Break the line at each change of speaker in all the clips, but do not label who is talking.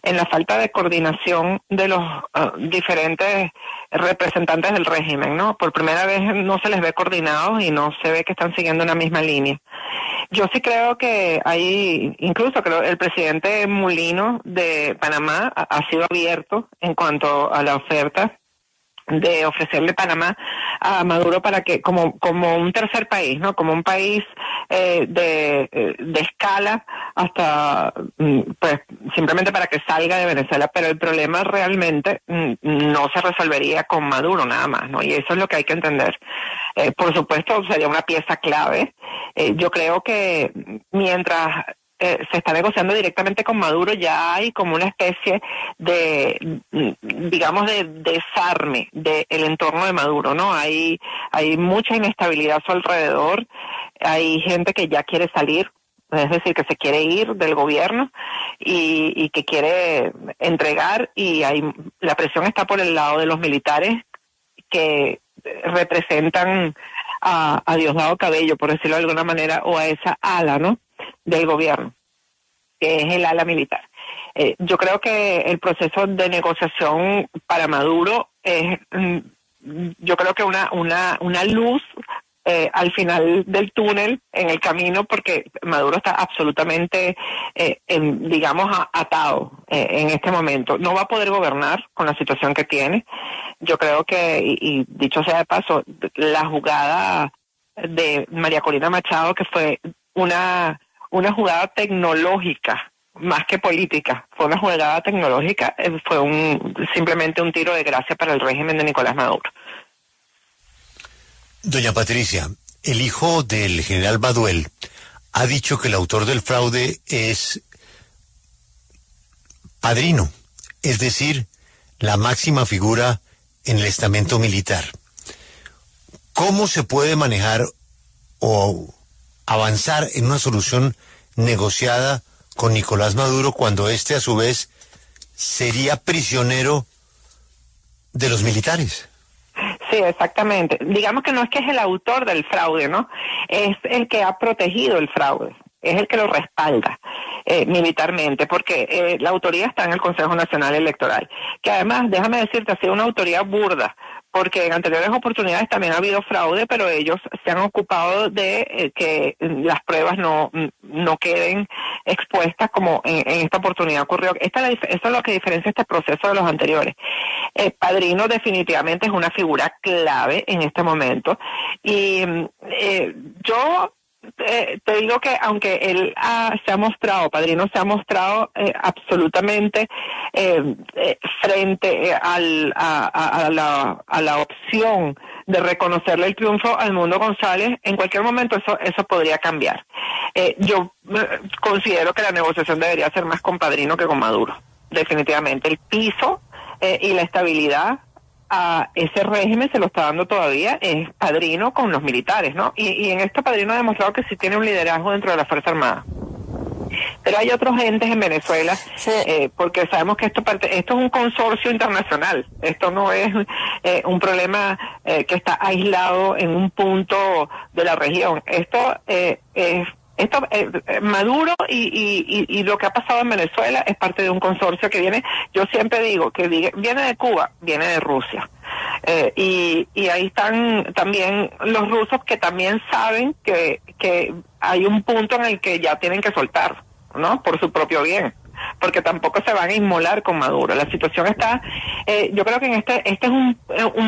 en la falta de coordinación de los diferentes representantes del régimen, ¿no? Por primera vez no se les ve coordinados y no se ve que están siguiendo una misma línea. Yo sí creo que incluso creo el presidente Mulino de Panamá ha sido abierto en cuanto a la oferta de ofrecerle Panamá a Maduro para que como un tercer país, ¿no? Como un país de escala hasta pues simplemente para que salga de Venezuela, pero el problema realmente no se resolvería con Maduro nada más, ¿no? Y eso es lo que hay que entender. Por supuesto sería una pieza clave. Yo creo que mientras se está negociando directamente con Maduro, ya hay como una especie de, digamos, de desarme del entorno de Maduro, ¿no? Hay mucha inestabilidad a su alrededor, hay gente que ya quiere salir, es decir, que se quiere ir del gobierno y que quiere entregar, y la presión está por el lado de los militares que representan a Diosdado Cabello, por decirlo de alguna manera, o a esa ala, ¿no?, del gobierno, que es el ala militar. Yo creo que el proceso de negociación para Maduro es, yo creo que una luz al final del túnel, en el camino, porque Maduro está absolutamente, digamos, atado en este momento. No va a poder gobernar con la situación que tiene. Yo creo que, y dicho sea de paso, la jugada de María Corina Machado, que fue una jugada tecnológica más que política, fue una jugada tecnológica, fue simplemente un tiro de gracia para el régimen de Nicolás Maduro.
Doña Patricia, el hijo del general Baduel ha dicho que el autor del fraude es Padrino, es decir, la máxima figura en el estamento militar. ¿Cómo se puede manejar o avanzar en una solución negociada con Nicolás Maduro cuando éste a su vez sería prisionero de los militares?
Sí, exactamente. Digamos que no es que es el autor del fraude, ¿no? Es el que ha protegido el fraude, es el que lo respalda militarmente, porque la autoría está en el Consejo Nacional Electoral, que además, déjame decirte, ha sido una autoría burda, porque en anteriores oportunidades también ha habido fraude, pero ellos se han ocupado de que las pruebas no queden expuestas como en esta oportunidad ocurrió. Eso es lo que diferencia este proceso de los anteriores. Padrino definitivamente es una figura clave en este momento, y yo te digo que aunque él Padrino se ha mostrado absolutamente frente a la opción de reconocerle el triunfo al Mundo González, en cualquier momento eso podría cambiar. Yo considero que la negociación debería ser más con Padrino que con Maduro, definitivamente. El piso y la estabilidad a ese régimen se lo está dando todavía es Padrino con los militares, ¿no? Y en esto Padrino ha demostrado que sí tiene un liderazgo dentro de la Fuerza Armada. Pero hay otros entes en Venezuela, sí, porque sabemos que esto es un consorcio internacional. Esto no es un problema que está aislado en un punto de la región. Maduro y lo que ha pasado en Venezuela es parte de un consorcio que viene, yo siempre digo, que viene de Cuba, viene de Rusia. Y ahí están también los rusos, que también saben que hay un punto en el que ya tienen que soltar, ¿no? Por su propio bien, porque tampoco se van a inmolar con Maduro. La situación está, yo creo que en este es un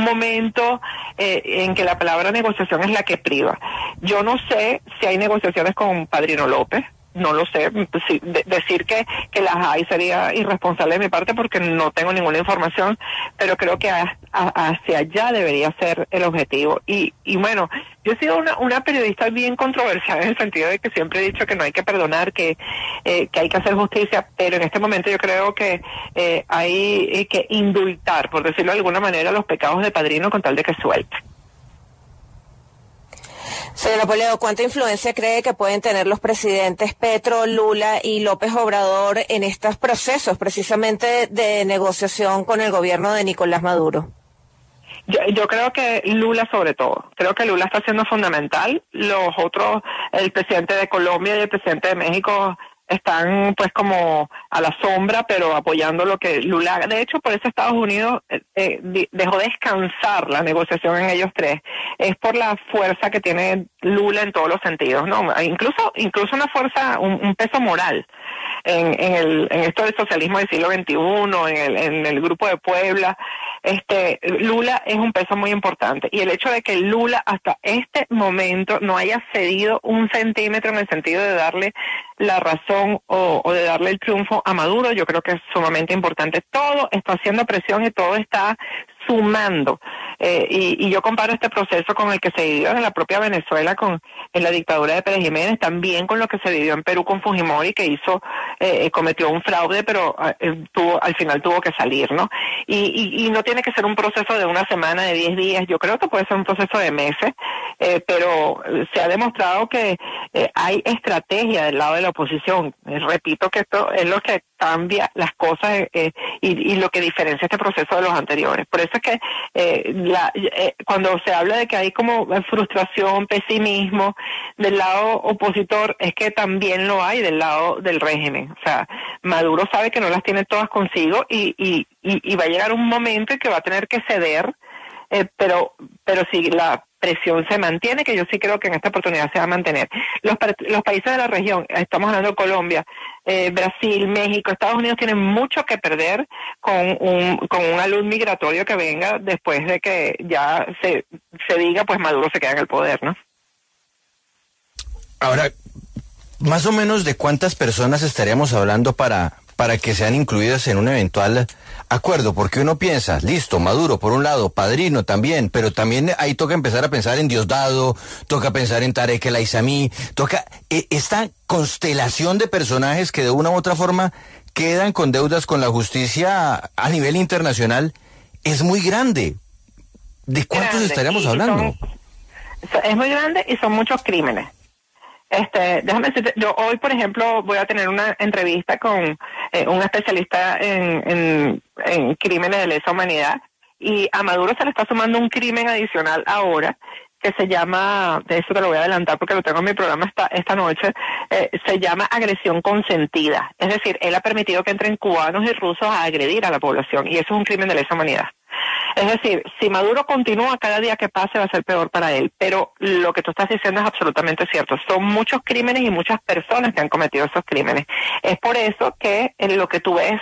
momento en que la palabra negociación es la que priva. Yo no sé si hay negociaciones con Padrino López, no lo sé. Decir que las hay sería irresponsable de mi parte, porque no tengo ninguna información, pero creo que hacia allá debería ser el objetivo. Y bueno, yo he sido una periodista bien controversial, en el sentido de que siempre he dicho que no hay que perdonar, que hay que hacer justicia, pero en este momento yo creo que hay que indultar, por decirlo de alguna manera, los pecados de Padrino con tal de que suelte.
Señora Poleo, ¿cuánta influencia cree que pueden tener los presidentes Petro, Lula y López Obrador en estos procesos precisamente de negociación con el gobierno de Nicolás Maduro?
Yo creo que Lula sobre todo. Creo que Lula está siendo fundamental. Los otros, el presidente de Colombia y el presidente de México, están pues como a la sombra, pero apoyando lo que Lula haga. De hecho, por eso Estados Unidos dejó descansar la negociación en ellos tres. Es por la fuerza que tiene Lula en todos los sentidos, ¿no? Incluso una fuerza, un peso moral en esto del socialismo del siglo XXI, en el Grupo de Puebla. Lula es un peso muy importante, y el hecho de que Lula hasta este momento no haya cedido un centímetro en el sentido de darle la razón o de darle el triunfo a Maduro, yo creo que es sumamente importante. Todo está haciendo presión y todo está sumando. Y yo comparo este proceso con el que se vivió en la propia Venezuela en la dictadura de Pérez Jiménez, también con lo que se vivió en Perú con Fujimori, que cometió un fraude, pero al final tuvo que salir, ¿no? Y no tiene que ser un proceso de una semana, de 10 días, yo creo que puede ser un proceso de meses, pero se ha demostrado que hay estrategia del lado de la oposición. Repito que esto es lo que cambia las cosas y lo que diferencia este proceso de los anteriores. Por eso es que cuando se habla de que hay como frustración, pesimismo del lado opositor, es que también lo hay del lado del régimen. O sea, Maduro sabe que no las tiene todas consigo y va a llegar un momento en que va a tener que ceder, pero si la presión se mantiene, que yo sí creo que en esta oportunidad se va a mantener. Los países de la región, estamos hablando de Colombia, Brasil, México, Estados Unidos, tienen mucho que perder con un alud migratorio que venga después de que ya se diga, pues Maduro se queda en el poder, ¿no?
Ahora, más o menos de cuántas personas estaríamos hablando para que sean incluidas en un eventual acuerdo, porque uno piensa, listo, Maduro por un lado, Padrino también, pero también ahí toca empezar a pensar en Diosdado, toca pensar en Tarek El Aissami, toca esta constelación de personajes que de una u otra forma quedan con deudas con la justicia a nivel internacional, es muy grande. ¿De cuántos estaríamos hablando?
Es muy grande y son muchos crímenes. Déjame decirte, yo hoy, por ejemplo, voy a tener una entrevista con un especialista en crímenes de lesa humanidad, y a Maduro se le está sumando un crimen adicional ahora que se llama, de eso te lo voy a adelantar porque lo tengo en mi programa esta noche, se llama agresión consentida. Es decir, él ha permitido que entren cubanos y rusos a agredir a la población, y eso es un crimen de lesa humanidad. Es decir, si Maduro continúa, cada día que pase va a ser peor para él. Pero lo que tú estás diciendo es absolutamente cierto. Son muchos crímenes y muchas personas que han cometido esos crímenes. Es por eso que en lo que tú ves,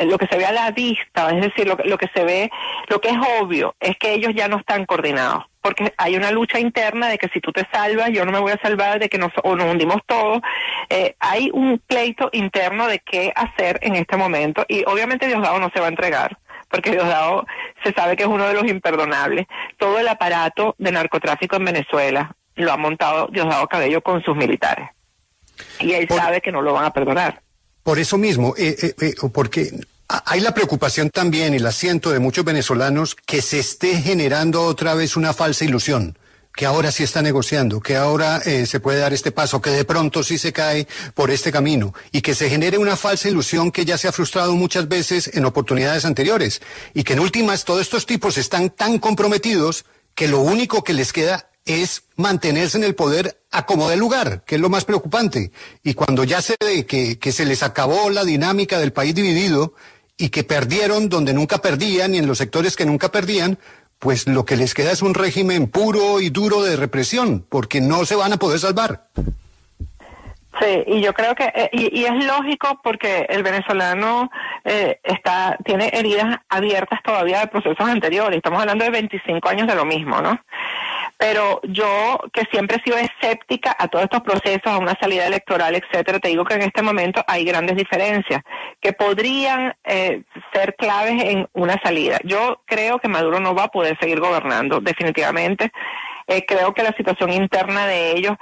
lo que se ve a la vista, es decir, lo que se ve, lo que es obvio, es que ellos ya no están coordinados. Porque hay una lucha interna de que si tú te salvas, yo no me voy a salvar, de que nos hundimos todos. Hay un pleito interno de qué hacer en este momento, y obviamente Diosdado no se va a entregar, porque Diosdado se sabe que es uno de los imperdonables. Todo el aparato de narcotráfico en Venezuela lo ha montado Diosdado Cabello con sus militares. Y él sabe que no lo van a perdonar.
Por eso mismo, porque hay la preocupación también, y la siento, de muchos venezolanos, que se esté generando otra vez una falsa ilusión, que ahora sí está negociando, que ahora se puede dar este paso, que de pronto sí se cae por este camino, y que se genere una falsa ilusión que ya se ha frustrado muchas veces en oportunidades anteriores, y que en últimas todos estos tipos están tan comprometidos que lo único que les queda es mantenerse en el poder a como dé lugar, que es lo más preocupante. Y cuando ya se ve que se les acabó la dinámica del país dividido, y que perdieron donde nunca perdían y en los sectores que nunca perdían, pues lo que les queda es un régimen puro y duro de represión, porque no se van a poder salvar.
Sí, y yo creo que, y es lógico, porque el venezolano tiene heridas abiertas todavía de procesos anteriores. Estamos hablando de 25 años de lo mismo, ¿no? Pero yo, que siempre he sido escéptica a todos estos procesos, a una salida electoral, etcétera, te digo que en este momento hay grandes diferencias que podrían ser claves en una salida. Yo creo que Maduro no va a poder seguir gobernando, definitivamente. Creo que la situación interna de ellos,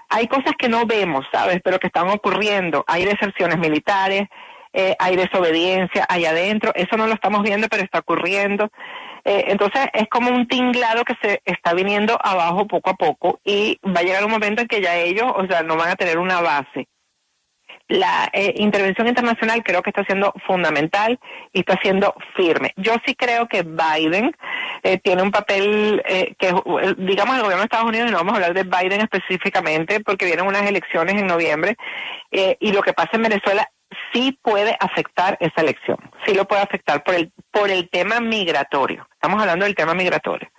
hay cosas que no vemos, ¿sabes?, pero que están ocurriendo. Hay deserciones militares, hay desobediencia allá adentro, eso no lo estamos viendo, pero está ocurriendo. Entonces es como un tinglado que se está viniendo abajo poco a poco, y va a llegar un momento en que ya ellos, no van a tener una base. La intervención internacional creo que está siendo fundamental y está siendo firme. Yo sí creo que Biden tiene un papel que, digamos, el gobierno de Estados Unidos, y no vamos a hablar de Biden específicamente porque vienen unas elecciones en noviembre, y lo que pasa en Venezuela sí puede afectar esa elección, sí lo puede afectar por el tema migratorio. Estamos hablando del tema migratorio.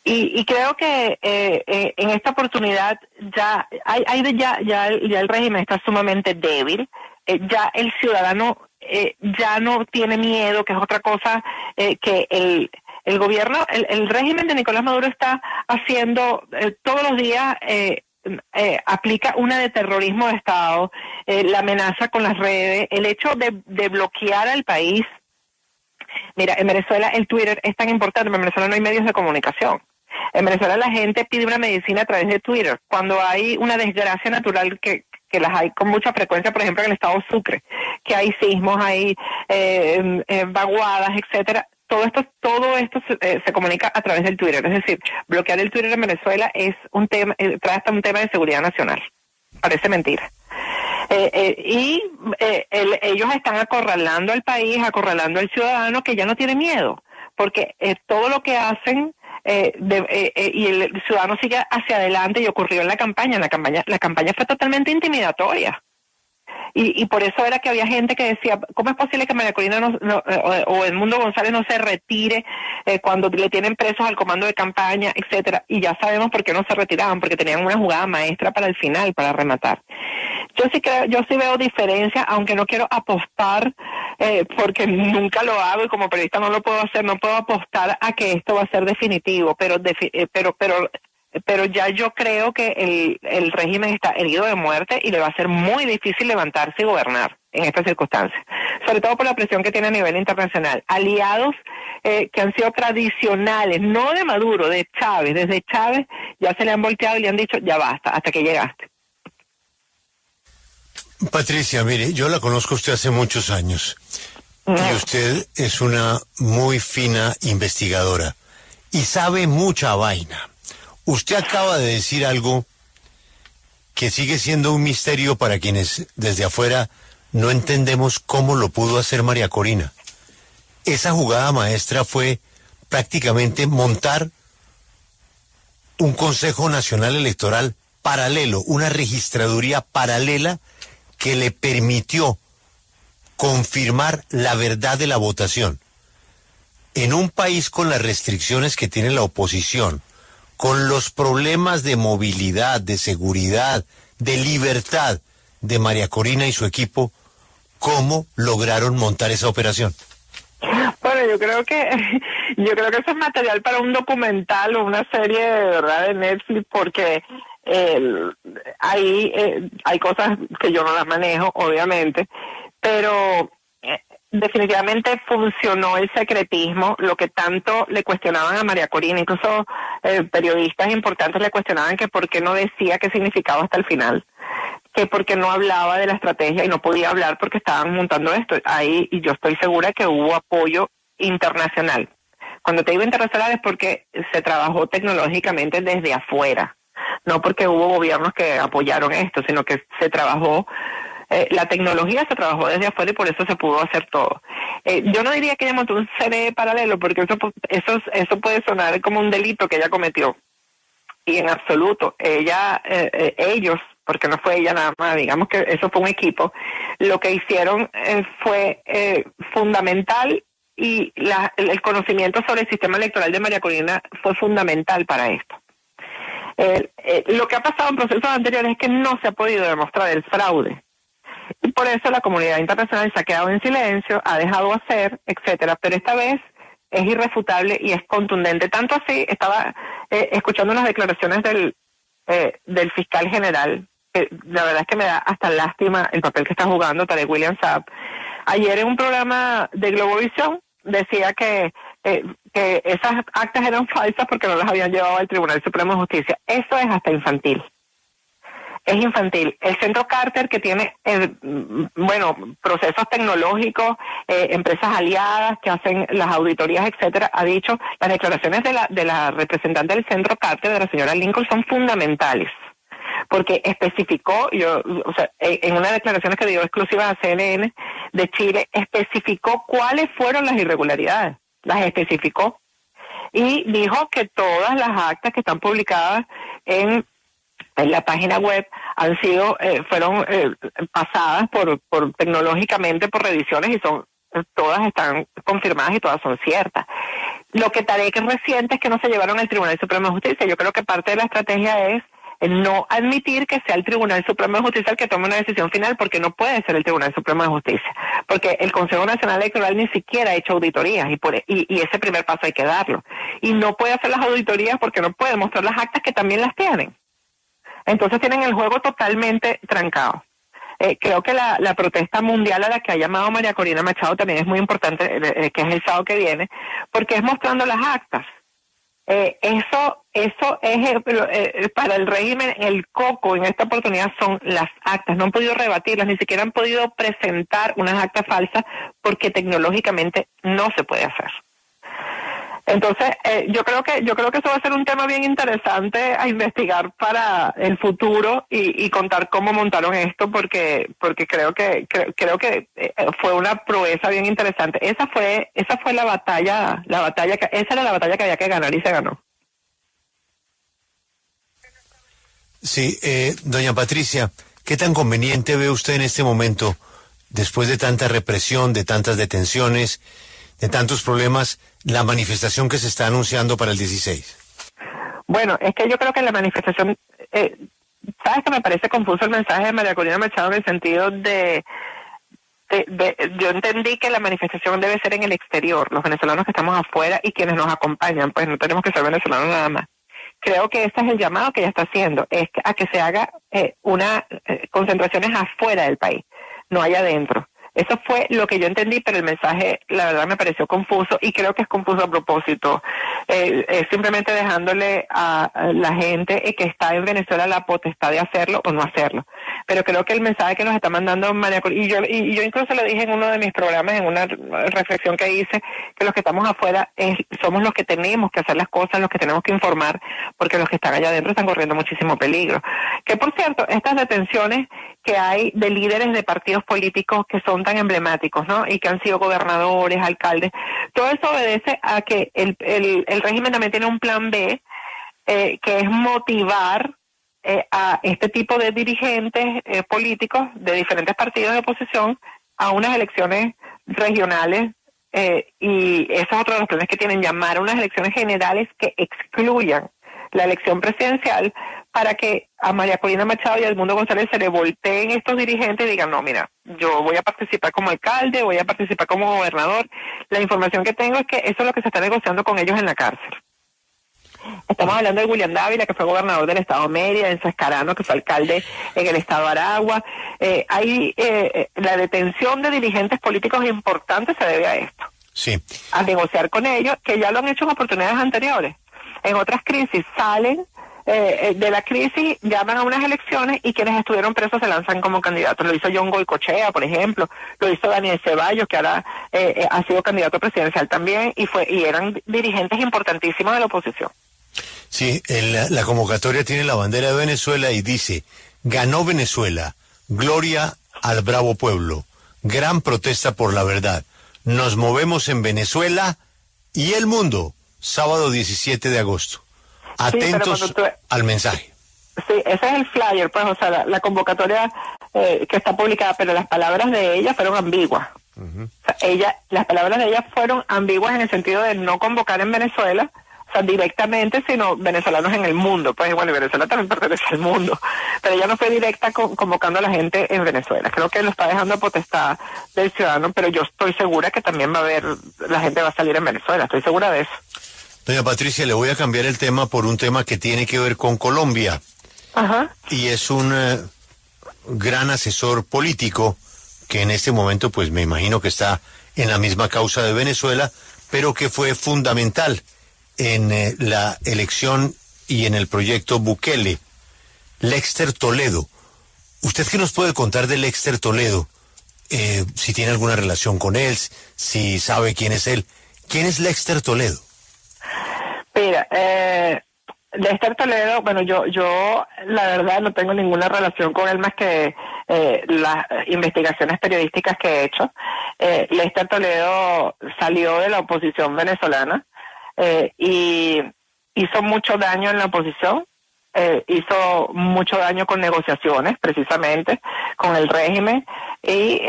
Y creo que en esta oportunidad ya el régimen está sumamente débil, ya el ciudadano ya no tiene miedo, que es otra cosa que el gobierno, el régimen de Nicolás Maduro está haciendo todos los días. Aplica una de terrorismo de Estado, la amenaza con las redes, el hecho de bloquear al país. Mira, en Venezuela el Twitter es tan importante, en Venezuela no hay medios de comunicación. En Venezuela la gente pide una medicina a través de Twitter. Cuando hay una desgracia natural que las hay con mucha frecuencia, por ejemplo en el estado Sucre, que hay sismos, hay vaguadas, etcétera. Todo esto se comunica a través del Twitter. Es decir, bloquear el Twitter en Venezuela es un tema, trae hasta un tema de seguridad nacional. Parece mentira. Ellos están acorralando al país, acorralando al ciudadano que ya no tiene miedo, porque todo lo que hacen y el ciudadano sigue hacia adelante, y ocurrió en la campaña. La campaña fue totalmente intimidatoria. Y por eso era que había gente que decía, ¿cómo es posible que María Corina o Edmundo González no se retire cuando le tienen presos al comando de campaña, etcétera? Y ya sabemos por qué no se retiraban, porque tenían una jugada maestra para el final, para rematar. Yo sí veo diferencia, aunque no quiero apostar, porque nunca lo hago y como periodista no lo puedo hacer, no puedo apostar a que esto va a ser definitivo, pero ya yo creo que el régimen está herido de muerte y le va a ser muy difícil levantarse y gobernar en estas circunstancias, sobre todo por la presión que tiene a nivel internacional. Aliados que han sido tradicionales, no de Maduro, de Chávez, desde Chávez ya se le han volteado y le han dicho, ya basta, hasta que llegaste.
Patricia, mire, yo la conozco a usted hace muchos años y usted es una muy fina investigadora y sabe mucha vaina. Usted acaba de decir algo que sigue siendo un misterio para quienes desde afuera no entendemos cómo lo pudo hacer María Corina. Esa jugada maestra fue prácticamente montar un Consejo Nacional Electoral paralelo, una registraduría paralela que le permitió confirmar la verdad de la votación. En un país con las restricciones que tiene la oposición, con los problemas de movilidad, de seguridad, de libertad de María Corina y su equipo, ¿cómo lograron montar esa operación?
Bueno, yo creo que eso es material para un documental o una serie de verdad de Netflix, porque hay cosas que yo no las manejo, obviamente, pero definitivamente funcionó el secretismo, lo que tanto le cuestionaban a María Corina, incluso periodistas importantes le cuestionaban que por qué no decía qué significaba hasta el final, que por qué no hablaba de la estrategia y no podía hablar porque estaban montando esto. Ahí, y yo estoy segura que hubo apoyo internacional. Cuando te digo internacional es porque se trabajó tecnológicamente desde afuera, no porque hubo gobiernos que apoyaron esto, sino que se trabajó. La tecnología se trabajó desde afuera y por eso se pudo hacer todo. Yo no diría que ella montó un CNE paralelo, porque eso puede sonar como un delito que ella cometió. Y en absoluto, ellos, porque no fue ella nada más, digamos que eso fue un equipo, lo que hicieron fue fundamental, y el conocimiento sobre el sistema electoral de María Corina fue fundamental para esto. Lo que ha pasado en procesos anteriores es que no se ha podido demostrar el fraude. Y por eso la comunidad internacional se ha quedado en silencio, ha dejado hacer, etcétera. Pero esta vez es irrefutable y es contundente. Tanto así, estaba escuchando unas declaraciones del fiscal general. La verdad es que me da hasta lástima el papel que está jugando Tarek William Saab. Ayer en un programa de Globovisión decía que esas actas eran falsas porque no las habían llevado al Tribunal Supremo de Justicia. Eso es hasta infantil. Es infantil. El Centro Carter, que tiene, procesos tecnológicos, empresas aliadas que hacen las auditorías, etcétera, ha dicho, las declaraciones de la representante del Centro Carter, de la señora Lincoln, son fundamentales. Porque especificó, en unas declaraciones que dio exclusivas a CNN de Chile, especificó cuáles fueron las irregularidades. Las especificó. y dijo que todas las actas que están publicadas en la página web han sido, fueron pasadas por tecnológicamente por revisiones y todas están confirmadas y todas son ciertas. Lo que Tarek reciente es que no se llevaron al Tribunal Supremo de Justicia. Yo creo que parte de la estrategia es no admitir que sea el Tribunal Supremo de Justicia el que tome una decisión final, porque no puede ser el Tribunal Supremo de Justicia, porque el Consejo Nacional Electoral ni siquiera ha hecho auditorías y ese primer paso hay que darlo. Y no puede hacer las auditorías porque no puede mostrar las actas que también las tienen. Entonces tienen el juego totalmente trancado. Creo que la protesta mundial a la que ha llamado María Corina Machado también es muy importante, que es el sábado que viene, porque es mostrando las actas. Eso es para el régimen el coco en esta oportunidad son las actas. No han podido rebatirlas, ni siquiera han podido presentar unas actas falsas porque tecnológicamente no se puede hacer. Entonces, yo creo que eso va a ser un tema bien interesante a investigar para el futuro y contar cómo montaron esto, porque creo que fue una proeza bien interesante. Esa fue la batalla esa era la batalla que había que ganar y se ganó.
Sí, doña Patricia, ¿qué tan conveniente ve usted en este momento, después de tanta represión, de tantas detenciones, de tantos problemas, la manifestación que se está anunciando para el 16?
Bueno, es que yo creo que la manifestación, ¿sabes que me parece confuso el mensaje de María Corina Machado en el sentido yo entendí que la manifestación debe ser en el exterior, los venezolanos que estamos afuera y quienes nos acompañan, pues no tenemos que ser venezolanos nada más. Creo que ese es el llamado que ella está haciendo, es a que se haga concentraciones afuera del país, no allá adentro. Eso fue lo que yo entendí, pero el mensaje, la verdad, me pareció confuso y creo que es confuso a propósito. Simplemente dejándole a la gente que está en Venezuela la potestad de hacerlo o no hacerlo. Pero creo que el mensaje que nos está mandando María Corina, y yo incluso lo dije en uno de mis programas, en una reflexión que hice, que los que estamos afuera somos los que tenemos que hacer las cosas, los que tenemos que informar, porque los que están allá adentro están corriendo muchísimo peligro. Que por cierto, estas detenciones que hay de líderes de partidos políticos que son tan emblemáticos, ¿no? Y que han sido gobernadores, alcaldes, todo eso obedece a que el régimen también tiene un plan B, que es motivar a este tipo de dirigentes políticos de diferentes partidos de oposición a unas elecciones regionales, y eso es otro de los planes que tienen, llamar a unas elecciones generales que excluyan la elección presidencial, para que a María Corina Machado y a Edmundo González se le volteen estos dirigentes y digan, no, mira, yo voy a participar como alcalde, voy a participar como gobernador. La información que tengo es que eso es lo que se está negociando con ellos en la cárcel. Estamos hablando de William Dávila, que fue gobernador del estado Mérida, de Escarano, que fue alcalde en el estado Aragua. La detención de dirigentes políticos importantes se debe a esto.
Sí.
A negociar con ellos, que ya lo han hecho en oportunidades anteriores. En otras crisis salen de la crisis, llaman a unas elecciones y quienes estuvieron presos se lanzan como candidatos. Lo hizo John Goycochea, por ejemplo, lo hizo Daniel Ceballos, que ahora ha sido candidato presidencial también, y eran dirigentes importantísimos de la oposición.
Sí, la convocatoria tiene la bandera de Venezuela y dice, ganó Venezuela, gloria al bravo pueblo, gran protesta por la verdad, nos movemos en Venezuela y el mundo, sábado 17 de agosto. Atentos
sí,
al mensaje.
Sí, ese es el flyer, pues, o sea, la convocatoria que está publicada, pero las palabras de ella fueron ambiguas. O sea, las palabras de ella fueron ambiguas en el sentido de no convocar en Venezuela, o sea, directamente, sino venezolanos en el mundo. Pues bueno, Venezuela también pertenece al mundo, pero ella no fue directa convocando a la gente en Venezuela. Creo que lo está dejando a potestad del ciudadano, pero yo estoy segura que también la gente va a salir en Venezuela, estoy segura de eso.
Doña Patricia, le voy a cambiar el tema por un tema que tiene que ver con Colombia.
Ajá.
Y es un gran asesor político que en este momento, pues me imagino que está en la misma causa de Venezuela, pero que fue fundamental en la elección y en el proyecto Bukele, Lexter Toledo. ¿Usted qué nos puede contar de Lexter Toledo? Si tiene alguna relación con él, si sabe quién es él. ¿Quién es Lexter Toledo?
Mira, Lexter Toledo, bueno, yo la verdad no tengo ninguna relación con él más que las investigaciones periodísticas que he hecho. Lexter Toledo salió de la oposición venezolana, y hizo mucho daño en la oposición. Hizo mucho daño con negociaciones, precisamente, con el régimen, y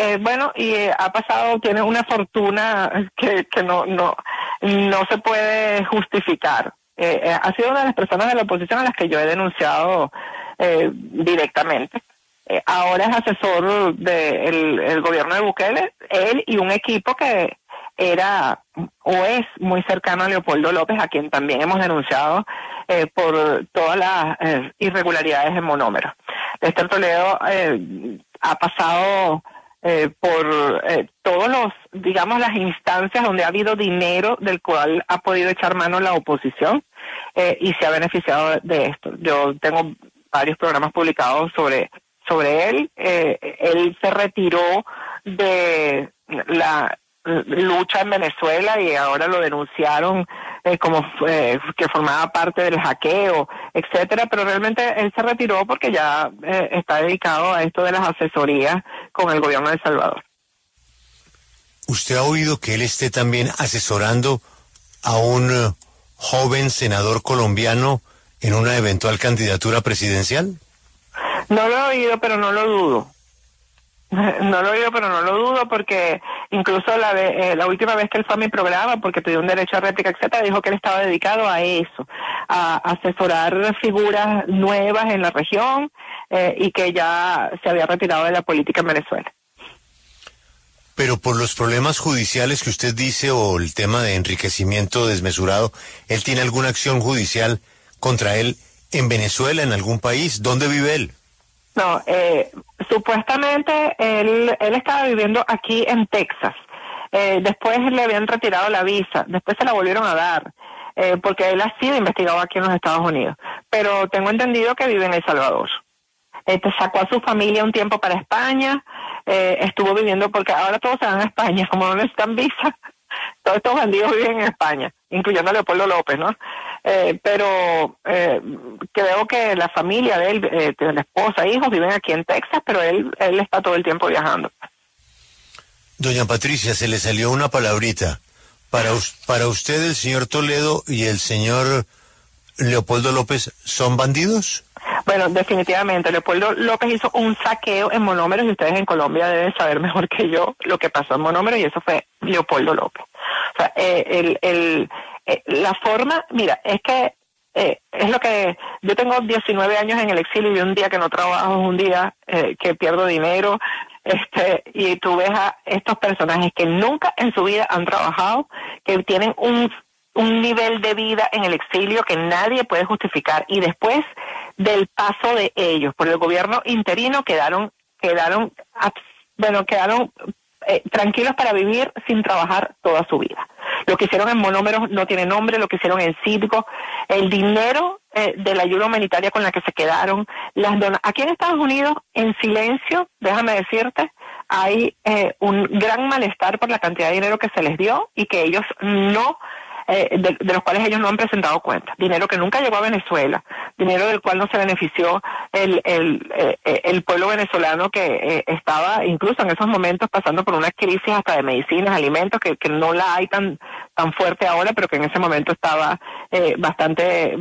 ha pasado, tiene una fortuna que no se puede justificar. Ha sido una de las personas de la oposición a las que yo he denunciado directamente. Ahora es asesor del gobierno de Bukele, él y un equipo que era o es muy cercano a Leopoldo López, a quien también hemos denunciado por todas las irregularidades en monómeros. Lester Toledo ha pasado por todos las instancias donde ha habido dinero del cual ha podido echar mano la oposición y se ha beneficiado de esto. Yo tengo varios programas publicados sobre él. Él se retiró de la lucha en Venezuela y ahora lo denunciaron que formaba parte del hackeo, etcétera, pero realmente él se retiró porque ya está dedicado a esto de las asesorías con el gobierno de El Salvador.
¿Usted ha oído que él esté también asesorando a un joven senador colombiano en una eventual candidatura presidencial?
No lo he oído, pero no lo dudo. No lo he oído, pero no lo dudo, porque incluso la última vez que él fue a mi programa, porque pidió un derecho a réplica, etcétera, dijo que él estaba dedicado a eso, a asesorar figuras nuevas en la región y que ya se había retirado de la política en Venezuela.
Pero por los problemas judiciales que usted dice o el tema de enriquecimiento desmesurado, ¿él tiene alguna acción judicial contra él en Venezuela, en algún país? ¿Dónde vive él?
No, supuestamente él estaba viviendo aquí en Texas. Después le habían retirado la visa, después se la volvieron a dar, porque él ha sido investigado aquí en los Estados Unidos. Pero tengo entendido que vive en El Salvador. Sacó a su familia un tiempo para España, estuvo viviendo, porque ahora todos se van a España, como no necesitan visa, todos estos bandidos viven en España, incluyendo a Leopoldo López, ¿no? Pero creo que la familia de él, la esposa, hijos, viven aquí en Texas, pero él está todo el tiempo viajando.
Doña Patricia, se le salió una palabrita. Para usted, el señor Toledo y el señor Leopoldo López, ¿son bandidos?
Bueno, definitivamente. Leopoldo López hizo un saqueo en monómeros y ustedes en Colombia deben saber mejor que yo lo que pasó en monómeros, y eso fue Leopoldo López. O sea, la forma, mira, es que es lo que yo tengo 19 años en el exilio y un día que no trabajo es un día que pierdo dinero, y tú ves a estos personajes que nunca en su vida han trabajado, que tienen un nivel de vida en el exilio que nadie puede justificar, y después del paso de ellos por el gobierno interino quedaron tranquilos para vivir sin trabajar toda su vida. Lo que hicieron en monómeros no tiene nombre, lo que hicieron en Citgo, el dinero de la ayuda humanitaria con la que se quedaron, aquí en Estados Unidos, en silencio, déjame decirte, hay un gran malestar por la cantidad de dinero que se les dio y que ellos no de los cuales ellos no han presentado cuentas. Dinero que nunca llegó a Venezuela, dinero del cual no se benefició el pueblo venezolano, que estaba incluso en esos momentos pasando por una crisis hasta de medicinas, alimentos, que no la hay tan fuerte ahora, pero que en ese momento estaba bastante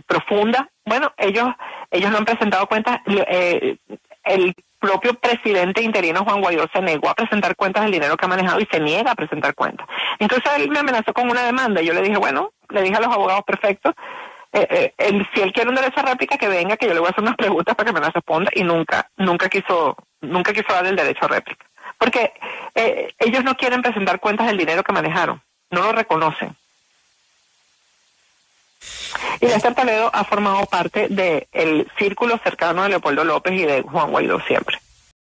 profunda. Bueno, ellos no han presentado cuentas. El propio presidente interino Juan Guaidó se negó a presentar cuentas del dinero que ha manejado y se niega a presentar cuentas. Entonces él me amenazó con una demanda y yo le dije, le dije a los abogados perfectos, si él quiere un derecho a réplica, que venga, que yo le voy a hacer unas preguntas para que me las responda, y nunca quiso dar el derecho a réplica. Porque ellos no quieren presentar cuentas del dinero que manejaron, no lo reconocen. Y Lester Toledo ha formado parte del círculo cercano de Leopoldo López y de Juan Guaidó siempre.